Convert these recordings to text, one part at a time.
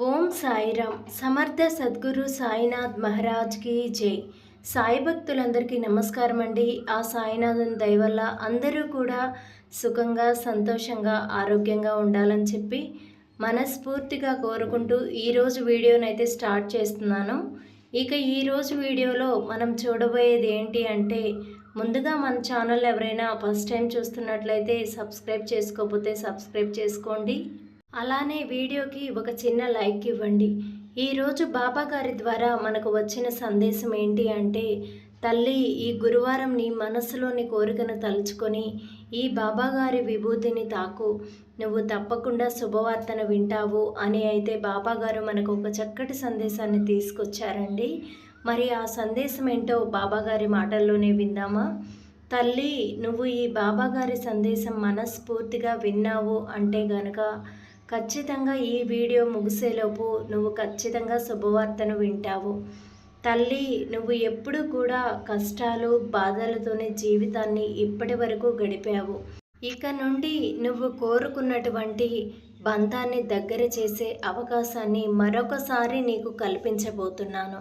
ఓం సాయిరామ్. సమర్థ సద్గురు సాయినాథ్ మహారాజ్కి జై. సాయి భక్తులందరికీ నమస్కారం అండి. ఆ సాయినాథుని దయ వల్ల అందరూ కూడా సుఖంగా, సంతోషంగా, ఆరోగ్యంగా ఉండాలని చెప్పి మనస్ఫూర్తిగా కోరుకుంటూ ఈరోజు వీడియోనైతే స్టార్ట్ చేస్తున్నాను. ఇక ఈరోజు వీడియోలో మనం చూడబోయేది ఏంటి అంటే, ముందుగా మన ఛానల్ ఎవరైనా ఫస్ట్ టైం చూస్తున్నట్లయితే సబ్స్క్రైబ్ చేసుకోకపోతే సబ్స్క్రైబ్ చేసుకోండి. అలానే వీడియోకి ఒక చిన్న లైక్ ఇవ్వండి. ఈరోజు బాబా గారి ద్వారా మనకు వచ్చిన సందేశం ఏంటి అంటే, తల్లి ఈ గురువారం నీ మనస్సులోని కోరికను తలుచుకొని ఈ బాబా గారి విభూతిని తాకు, నువ్వు తప్పకుండా శుభవార్తను వింటావు అని అయితే బాబా గారు మనకు ఒక చక్కటి సందేశాన్ని తీసుకొచ్చారండి. మరి ఆ సందేశం ఏంటో బాబా గారి మాటల్లోనే విందామా? తల్లి, నువ్వు ఈ బాబా గారి సందేశం మనస్ఫూర్తిగా విన్నావు అంటే గనక ఖచ్చితంగా ఈ వీడియో ముగిసేలోపు నువ్వు ఖచ్చితంగా శుభవార్తను వింటావు. తల్లి, నువ్వు ఎప్పుడు కూడా కష్టాలు బాధలతోనే జీవితాన్ని ఇప్పటి వరకు గడిపావు. ఇక నుండి నువ్వు కోరుకున్నటువంటి బంధాన్ని దగ్గర చేసే అవకాశాన్ని మరొకసారి నీకు కల్పించబోతున్నాను.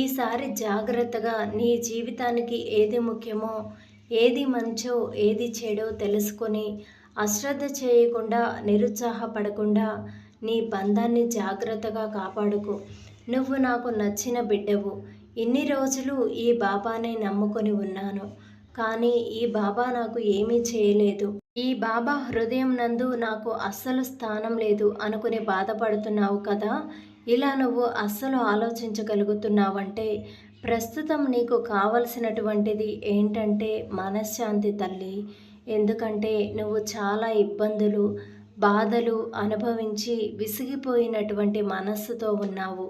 ఈసారి జాగ్రత్తగా నీ జీవితానికి ఏది ముఖ్యమో, ఏది మంచో, ఏది చెడో తెలుసుకొని అశ్రద్ధ చేయకుండా, నిరుత్సాహపడకుండా నీ బంధాన్ని జాగ్రత్తగా కాపాడుకో. నువ్వు నాకు నచ్చిన బిడ్డవు. ఇన్ని రోజులు ఈ బాబానే నమ్ముకొని ఉన్నాను, కానీ ఈ బాబా నాకు ఏమీ చేయలేదు. ఈ బాబా హృదయం నందు నాకు అస్సలు స్థానం లేదు అనుకుని బాధపడుతున్నావు కదా. ఇలా నువ్వు అస్సలు ఆలోచించగలుగుతున్నావంటే ప్రస్తుతం నీకు కావలసినటువంటిది ఏంటంటే మనశ్శాంతి తల్లి. ఎందుకంటే నువ్వు చాలా ఇబ్బందులు, బాధలు అనుభవించి విసిగిపోయినటువంటి మనస్సుతో ఉన్నావు.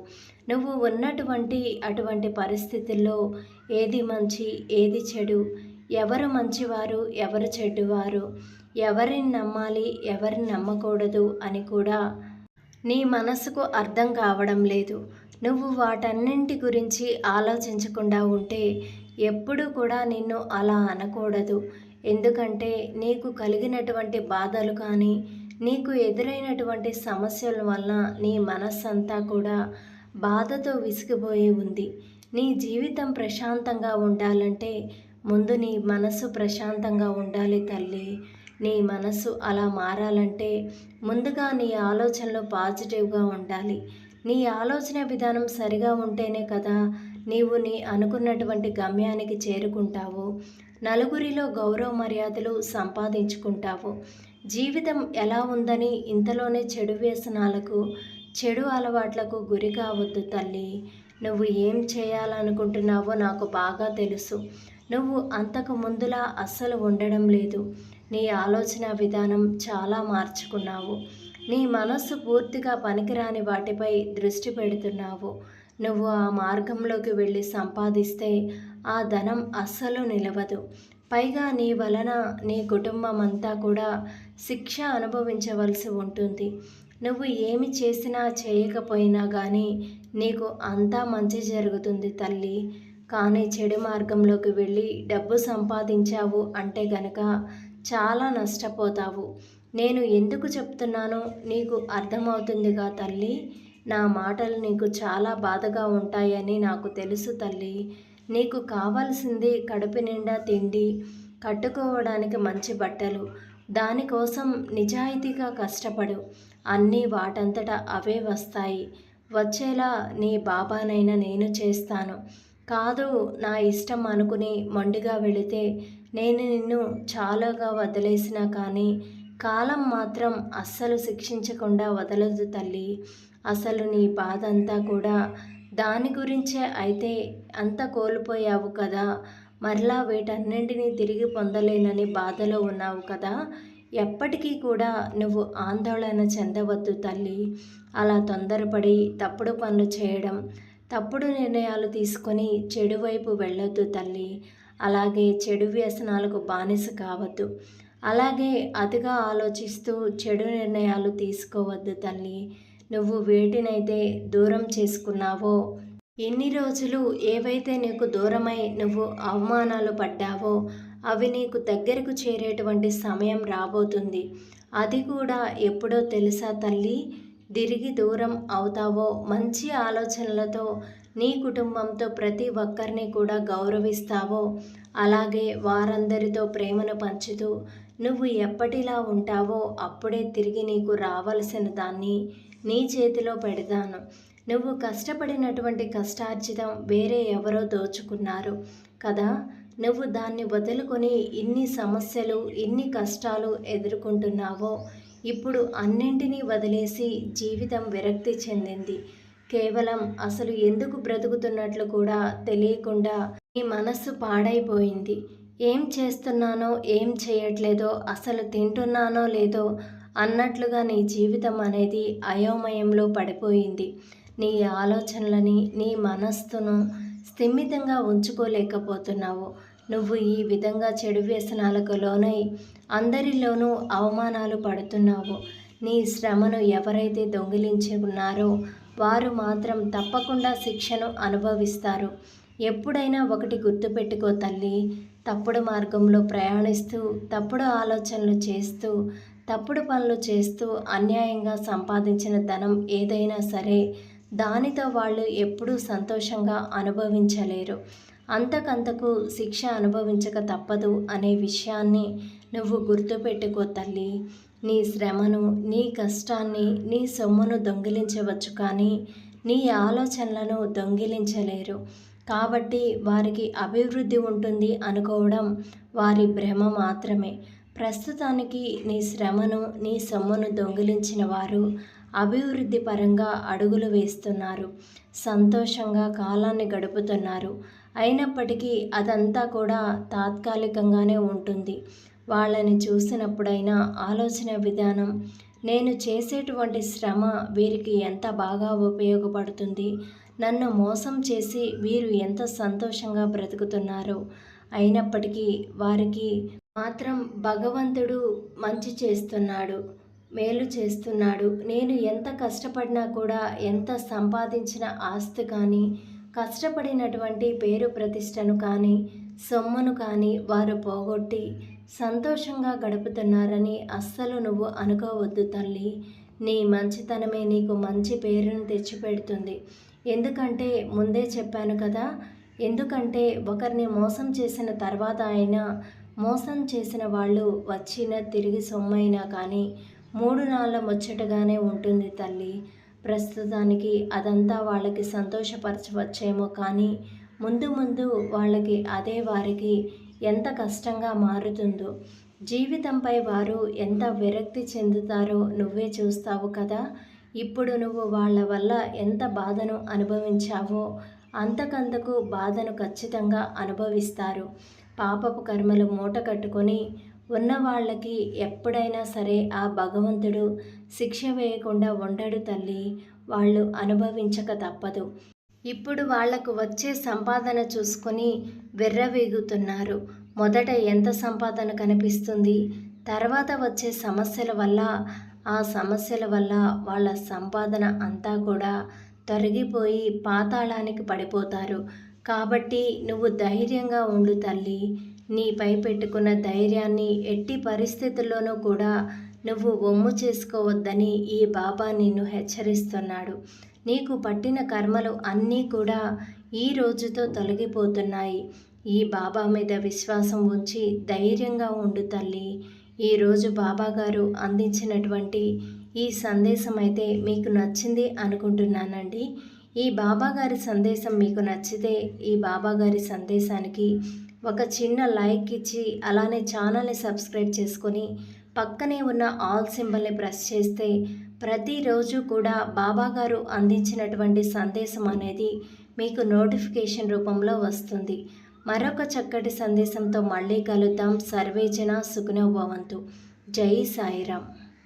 నువ్వు ఉన్నటువంటి అటువంటి పరిస్థితుల్లో ఏది మంచి, ఏది చెడు, ఎవరు మంచివారు, ఎవరు చెడ్డువారు, ఎవరిని నమ్మాలి, ఎవరిని నమ్మకూడదు అని కూడా నీ మనసుకు అర్థం కావడం లేదు. నువ్వు వాటన్నింటి గురించి ఆలోచించకుండా ఉంటే ఎప్పుడూ కూడా నిన్ను అలా అనకూడదు. ఎందుకంటే నీకు కలిగినటువంటి బాధలు కానీ, నీకు ఎదురైనటువంటి సమస్యల వల్ల నీ మనస్సంతా కూడా బాధతో విసిగిపోయి ఉంది. నీ జీవితం ప్రశాంతంగా ఉండాలంటే ముందు నీ మనసు ప్రశాంతంగా ఉండాలి తల్లి. నీ మనసు అలా మారాలంటే ముందుగా నీ ఆలోచనలు పాజిటివ్గా ఉండాలి. నీ ఆలోచన విధానం సరిగా ఉంటేనే కదా నీవు నీ అనుకున్నటువంటి గమ్యానికి చేరుకుంటావు. నలుగురిలో గౌరవ మర్యాదలు సంపాదించుకుంటావు. జీవితం ఎలా ఉందని ఇంతలోనే చెడు వ్యసనాలకు, చెడు అలవాట్లకు గురి కావద్దు తల్లి. నువ్వు ఏం చేయాలనుకుంటున్నావో నాకు బాగా తెలుసు. నువ్వు అంతకు ముందులా అస్సలు ఉండడం లేదు. నీ ఆలోచన విధానం చాలా మార్చుకున్నావు. నీ మనస్సు పూర్తిగా పనికిరాని వాటిపై దృష్టి పెడుతున్నావు. నువ్వు ఆ మార్గంలోకి వెళ్ళి సంపాదిస్తే ఆ ధనం అస్సలు నిలవదు. పైగా నీ వలన నీ కుటుంబం అంతా కూడా శిక్ష అనుభవించవలసి ఉంటుంది. నువ్వు ఏమి చేసినా చేయకపోయినా కానీ నీకు అంతా మంచి జరుగుతుంది తల్లి. కానీ చెడు మార్గంలోకి వెళ్ళి డబ్బు సంపాదించావు అంటే గనక చాలా నష్టపోతావు. నేను ఎందుకు చెప్తున్నానో నీకు అర్థమవుతుందిగా తల్లి. నా మాటలు నీకు చాలా బాధగా ఉంటాయని నాకు తెలుసు తల్లి. నీకు కావాల్సింది కడుపు నిండా తిండి, కట్టుకోవడానికి మంచి బట్టలు. దానికోసం నిజాయితీగా కష్టపడు. అన్నీ వాటంతటా అవే వస్తాయి. వచ్చేలా నీ బాబానైనా నేను చేస్తాను. కాదు నా ఇష్టం అనుకుని మొండిగా వెళితే నేను నిన్ను చాలాగా వదిలేసినా కానీ కాలం మాత్రం అస్సలు శిక్షించకుండా వదలదు తల్లి. అసలు నీ బాధ అంతా కూడా దాని గురించే అయితే. అంత కోల్పోయావు కదా, మరలా వీటన్నింటినీ తిరిగి పొందలేనని బాధలో ఉన్నావు కదా. ఎప్పటికీ కూడా నువ్వు ఆందోళన చెందవద్దు తల్లి. అలా తొందరపడి తప్పుడు పనులు చేయడం, తప్పుడు నిర్ణయాలు తీసుకొని చెడు వైపు వెళ్ళొద్దు తల్లి. అలాగే చెడు వ్యసనాలకు బానిస కావద్దు. అలాగే అతిగా ఆలోచిస్తూ చెడు నిర్ణయాలు తీసుకోవద్దు తల్లి. నువ్వు వేటినైతే దూరం చేసుకున్నావో, ఎన్ని రోజులు ఏవైతే నీకు దూరమై నువ్వు అవమానాలు పడ్డావో అవి నీకు దగ్గరకు చేరేటువంటి సమయం రాబోతుంది. అది కూడా ఎప్పుడో తెలుసా తల్లి? తిరిగి దూరం అవుతావో, మంచి ఆలోచనలతో నీ కుటుంబంతో ప్రతి ఒక్కరిని కూడా గౌరవిస్తావో, అలాగే వారందరితో ప్రేమను పంచుతూ నువ్వు ఎప్పటిలా ఉంటావో అప్పుడే తిరిగి నీకు రావలసిన దాన్ని నీ చేతిలో పెడతాను. నువ్వు కష్టపడినటువంటి కష్టార్జితం వేరే ఎవరో దోచుకున్నారు కదా. నువ్వు దాన్ని వదులుకొని ఇన్ని సమస్యలు, ఇన్ని కష్టాలు ఎదుర్కొంటున్నావో, ఇప్పుడు అన్నింటినీ వదిలేసి జీవితం విరక్తి చెందింది. కేవలం అసలు ఎందుకు బ్రతుకుతున్నట్లు కూడా తెలియకుండా నీ మనస్సు పాడైపోయింది. ఏం చేస్తున్నానో, ఏం చేయట్లేదో, అసలు తింటున్నానో లేదో అన్నట్లుగా నీ జీవితం అనేది అయోమయంలో పడిపోయింది. నీ ఆలోచనలని, నీ మనస్సును స్థిమితంగా ఉంచుకోలేకపోతున్నావు. నువ్వు ఈ విధంగా చెడు వ్యసనాలకు లోనై అందరిలోనూ అవమానాలు పడుతున్నావు. నీ శ్రమను ఎవరైతే దొంగిలించి ఉన్నారో వారు మాత్రం తప్పకుండా శిక్షను అనుభవిస్తారు. ఎప్పుడైనా ఒకటి గుర్తుపెట్టుకో తల్లి, తప్పుడు మార్గంలో ప్రయాణిస్తూ, తప్పుడు ఆలోచనలు చేస్తూ, తప్పుడు పనులు చేస్తూ అన్యాయంగా సంపాదించిన ధనం ఏదైనా సరే దానితో వాళ్ళు ఎప్పుడూ సంతోషంగా అనుభవించలేరు. అంతకంతకు శిక్ష అనుభవించక తప్పదు అనే విషయాన్ని నువ్వు గుర్తుపెట్టుకో తల్లి. నీ శ్రమను, నీ కష్టాన్ని, నీ సొమ్మును దొంగిలించవచ్చు కానీ నీ ఆలోచనలను దొంగిలించలేరు. కాబట్టి వారికి అభివృద్ధి ఉంటుంది అనుకోవడం వారి భ్రమ మాత్రమే. ప్రస్తుతానికి నీ శ్రమను, నీ సొమ్మును దొంగిలించిన వారు అభివృద్ధి పరంగా అడుగులు వేస్తున్నారు, సంతోషంగా కాలాన్ని గడుపుతున్నారు. అయినప్పటికీ అదంతా కూడా తాత్కాలికంగానే ఉంటుంది. వాళ్ళని చూసినప్పుడైనా ఆలోచన విధానం, నేను చేసేటువంటి శ్రమ వీరికి ఎంత బాగా ఉపయోగపడుతుంది, నన్ను మోసం చేసి వీరు ఎంత సంతోషంగా బ్రతుకుతున్నారో. అయినప్పటికీ వారికి మాత్రం భగవంతుడు మంచి చేస్తున్నాడు, మేలు చేస్తున్నాడు. నేను ఎంత కష్టపడినా కూడా, ఎంత సంపాదించిన ఆస్తి కానీ, కష్టపడినటువంటి పేరు ప్రతిష్టను కానీ, సొమ్మును కానీ వారు పోగొట్టి సంతోషంగా గడుపుతున్నారని అస్సలు నువ్వు అనుకోవద్దు తల్లి. నీ మంచితనమే నీకు మంచి పేరును తెచ్చిపెడుతుంది. ఎందుకంటే ముందే చెప్పాను కదా, ఎందుకంటే ఒకరిని మోసం చేసిన తర్వాత అయినా, మోసం చేసిన వాళ్ళు వచ్చిన తిరిగి సొమ్మైనా కానీ 3 నాళ్ళ ముచ్చటగానే ఉంటుంది తల్లి. ప్రస్తుతానికి అదంతా వాళ్ళకి సంతోషపరచవచ్చేమో కానీ ముందు ముందు వాళ్ళకి అదే వారికి ఎంత కష్టంగా మారుతుందో, జీవితంపై వారు ఎంత విరక్తి చెందుతారో నువ్వే చూస్తావు కదా. ఇప్పుడు నువ్వు వాళ్ళ వల్ల ఎంత బాధను అనుభవించావో అంతకంతకు బాధను ఖచ్చితంగా అనుభవిస్తారు. పాపపు కర్మలు మూట కట్టుకొని ఉన్న వాళ్ళకి ఎప్పుడైనా సరే ఆ భగవంతుడు శిక్ష వేయకుండా ఉండడు తల్లి. వాళ్ళు అనుభవించక తప్పదు. ఇప్పుడు వాళ్లకు వచ్చే సంపాదన చూసుకొని వెర్రవీగుతున్నారు. మొదట ఎంత సంపాదన కనిపిస్తుంది, తర్వాత వచ్చే సమస్యల వల్ల, ఆ సమస్యల వల్ల వాళ్ళ సంపాదన అంతా కూడా తొలగిపోయి పాతాళానికి పడిపోతారు. కాబట్టి నువ్వు ధైర్యంగా ఉండు తల్లి. నీపై పెట్టుకున్న ధైర్యాన్ని ఎట్టి పరిస్థితుల్లోనూ కూడా నువ్వు వమ్ము చేసుకోవద్దని ఈ బాబా నిన్ను హెచ్చరిస్తున్నాడు. నీకు పట్టిన కర్మలు అన్నీ కూడా ఈ రోజుతో తొలగిపోతున్నాయి. ఈ బాబా మీద విశ్వాసం ఉంచి ధైర్యంగా ఉండు తల్లి. ఈరోజు బాబాగారు అందించినటువంటి ఈ సందేశం అయితే మీకు నచ్చింది అనుకుంటున్నానండి. ఈ బాబాగారి సందేశం మీకు నచ్చితే ఈ బాబాగారి సందేశానికి ఒక చిన్న లైక్ ఇచ్చి, అలానే ఛానల్ని సబ్స్క్రైబ్ చేసుకొని పక్కనే ఉన్న ఆల్ సింబల్ని ప్రెస్ చేస్తే ప్రతిరోజు కూడా బాబాగారు అందించినటువంటి సందేశం అనేది మీకు నోటిఫికేషన్ రూపంలో వస్తుంది. మరొక చక్కటి సందేశంతో మళ్ళీ కలుద్దాం. సర్వేజన సుఖినో భవంతు. జై సాయిరామ్.